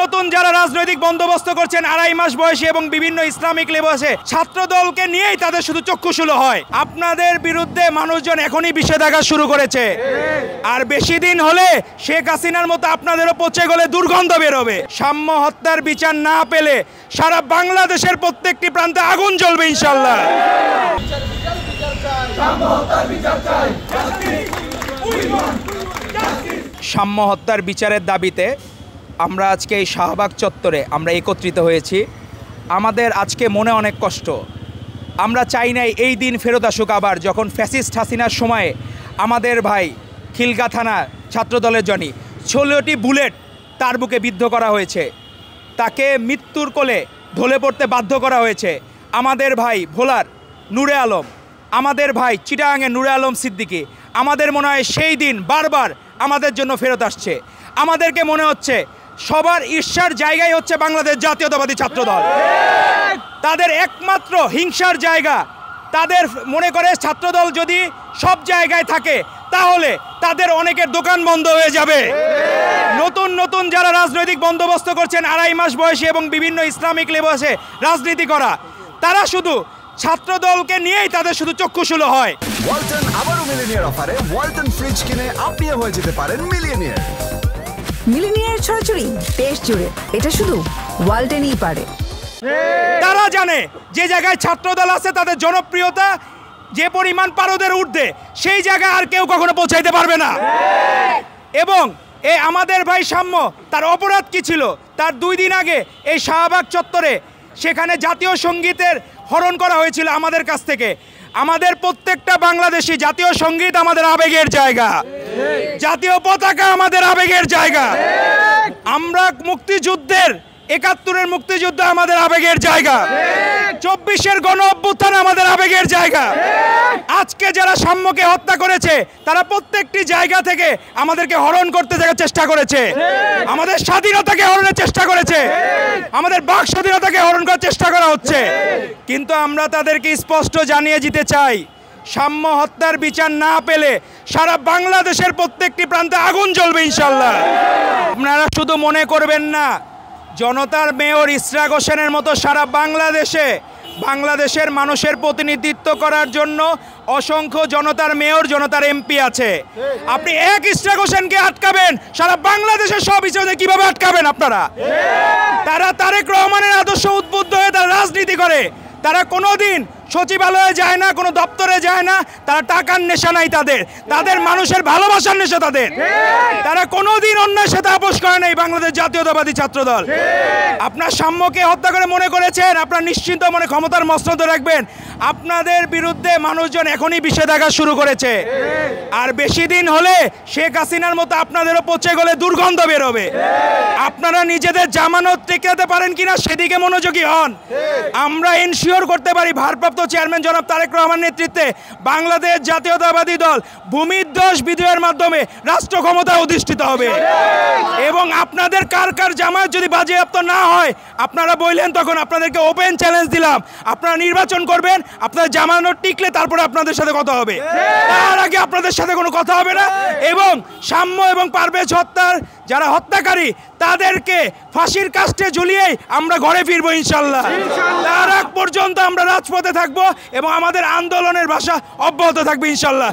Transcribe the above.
নতুন যারা রাজনৈতিক বন্দোবস্ত করছেন 2.5 মাস বয়সী এবং বিভিন্ন ইসলামিক লেবাসে ছাত্র দলকে নিয়েই তাদের শুধু চক্ষুশূল হয়। আপনাদের বিরুদ্ধে মানুষজন এখনই বিষেধাঘাত শুরু করেছে, আর বেশি দিন হলে শেখ হাসিনার মতো আপনাদেরও পচে গলে দুর্গন্ধ বেরোবে। সাম্য হত্যার বিচার না পেলে সারা বাংলাদেশের প্রত্যেকটি প্রান্তে আগুন জ্বলবে ইনশাল্লাহ। সাম্য হত্যার বিচারের দাবিতে আমরা আজকে এই শাহবাগ চত্বরে আমরা একত্রিত হয়েছি। আমাদের আজকে মনে অনেক কষ্ট। আমরা চাই নাই এই দিন ফেরত আসুক আবার, যখন ফ্যাসিস্ট হাসিনার সময়ে আমাদের ভাই খিলগা থানা ছাত্রদলের জনই 16টি বুলেট তার বুকে বিদ্ধ করা হয়েছে, তাকে মৃত্যুর কোলে ঢলে পড়তে বাধ্য করা হয়েছে। আমাদের ভাই ভোলার নূরে আলম, আমাদের ভাই চিটাগাংয়ের নূরে আলম সিদ্দিকী, আমাদের মনে হয় সেই দিন বারবার আমাদের জন্য ফেরত আসছে। আমাদেরকে মনে হচ্ছে সবার ঈর্ষার জায়গায় হচ্ছে বাংলাদেশ জাতীয়তাবাদী ছাত্রদল। তাদের একমাত্র হিংসার জায়গা, তাদের মনে করে ছাত্রদল যদি সব জায়গায় থাকে তাহলে তাদের অনেকের দোকান বন্ধ হয়ে যাবে। নতুন নতুন যারা রাজনৈতিক বন্দোবস্ত করছেন 2.5 মাস বয়সী এবং বিভিন্ন ইসলামিক লেবাসে রাজনীতি করা, তারা শুধু ছাত্রদলকে নিয়েই তাদের শুধু চক্ষুশূল হয়। ওয়ালটন আবারও মিলিনিয়ার অফারে ওয়ালটন ফ্রিজ কিনে আপনিও হয়ে যেতে পারেন মিলিয়নিয়ার। মিলিনিয়ার ছড়াছড়ি দেশ জুড়ে, এটা শুধু ওয়ালটনই পারে। তারা জানে যে জায়গায় ছাত্রদল আছে তাদের জনপ্রিয়তা যে পরিমাণ পারদের ঊর্ধ্বে, সেই জায়গায় আর কেউ কখনো পৌঁছাইতে পারবে না। এবং আমাদের ভাই সাম্য, তার অপরাধ কি ছিল? তার 2 দিন আগে এই শাহবাগ চত্বরে সেখানে জাতীয় সঙ্গীতের হরণ করা হয়েছিল আমাদের কাছ থেকে। আমাদের প্রত্যেকটা বাংলাদেশি জাতীয় সঙ্গীত আমাদের আবেগের জায়গা, জাতীয় পতাকা আমাদের আবেগের জায়গা। আমরা মুক্তিযুদ্ধের 71-এর মুক্তিযুদ্ধ আমাদের আবেগের জায়গা, 24-এর গণ অভ্যুত্থান আমাদের আবেগের জায়গা। আজকে যারা সাম্যকে হত্যা করেছে তারা প্রত্যেকটি জায়গা থেকে আমাদেরকে হরণ করতে চেষ্টা করেছে, আমাদের স্বাধীনতাকে হরণের চেষ্টা করেছে, আমাদের বাক স্বাধীনতাকে হরণ করার চেষ্টা করা হচ্ছে। কিন্তু আমরা তাদেরকে স্পষ্ট জানিয়ে দিতে চাই, সাম্য হত্যার বিচার না পেলে সারা বাংলাদেশের প্রত্যেকটি প্রান্তে আগুন জ্বলবে ইনশাল্লাহ। আপনারা শুধু মনে করবেন না জনতার মেয়র ইশরাক হোসেনের মতো সারা বাংলাদেশের মানুষের প্রতিনিধিত্ব করার জন্য অসংখ্য জনতার মেয়র, জনতার এমপি আছে। আপনি এক ইশরাক হোসেনকে আটকাবেন, সারা বাংলাদেশের সব হিসেবে কিভাবে আটকাবেন আপনারা? তারা তারেক রহমানের আদর্শ উদ্বুদ্ধ হয়ে তারা রাজনীতি করে। তারা কোনোদিন সচিবালয়ে যায় না, কোনো দপ্তরে যায় না, তারা টাকার নেশা নাই তাদের মানুষের ভালোবাসার নেশা তাদের। তারা কোনোদিন অন্যের সাথে আপোষ করে নাই বাংলাদেশ জাতীয়তাবাদী ছাত্রদল। আপনার সাম্যকে হত্যা করে মনে করেছেন আপনার নিশ্চিন্ত মনে ক্ষমতার মসনদে রাখবেন। আপনাদের বিরুদ্ধে মানুষজন এখনই বিষেধাঘাত শুরু করেছে, আর বেশি দিন হলে শেখ হাসিনার মতো আপনাদেরও পচে গলে দুর্গন্ধ বেরোবে। আপনারা নিজেদের জামানত টিকাতে পারেন কিনা সেদিকে মনোযোগী হন। আমরা ইনশিওর করতে পারি ভারপ্রাপ্ত চেয়ারম্যান জনাব তারেক রহমান নেতৃত্বে বাংলাদেশ জাতীয়তাবাদী দল ভূমিধ্বস বিদ্রোহের মাধ্যমে রাষ্ট্র ক্ষমতায় অধিষ্ঠিত হবে। এবং আপনাদের কার জামায়াত যদি বাজেয়াপ্ত না হয় আপনারা বললেন, তখন আপনাদেরকে ওপেন চ্যালেঞ্জ দিলাম, আপনারা নির্বাচন করবেন, আপনাদের জামানত টিকলে তারপরে আপনাদের সাথে কথা হবে, তার আগে আপনাদের সাথে কোনো কথা হবে না। এবং সাম্য এবং পারভেজ হত্যার যারা হত্যাকারী তাদেরকে ফাঁসির কাস্টে ঝুলিয়েই আমরা ঘরে ফিরবো ইনশাল্লাহ। তার আগ পর্যন্ত আমরা রাজপথে থাকবো এবং আমাদের আন্দোলনের ভাষা অব্যাহত থাকবে ইনশাল্লাহ।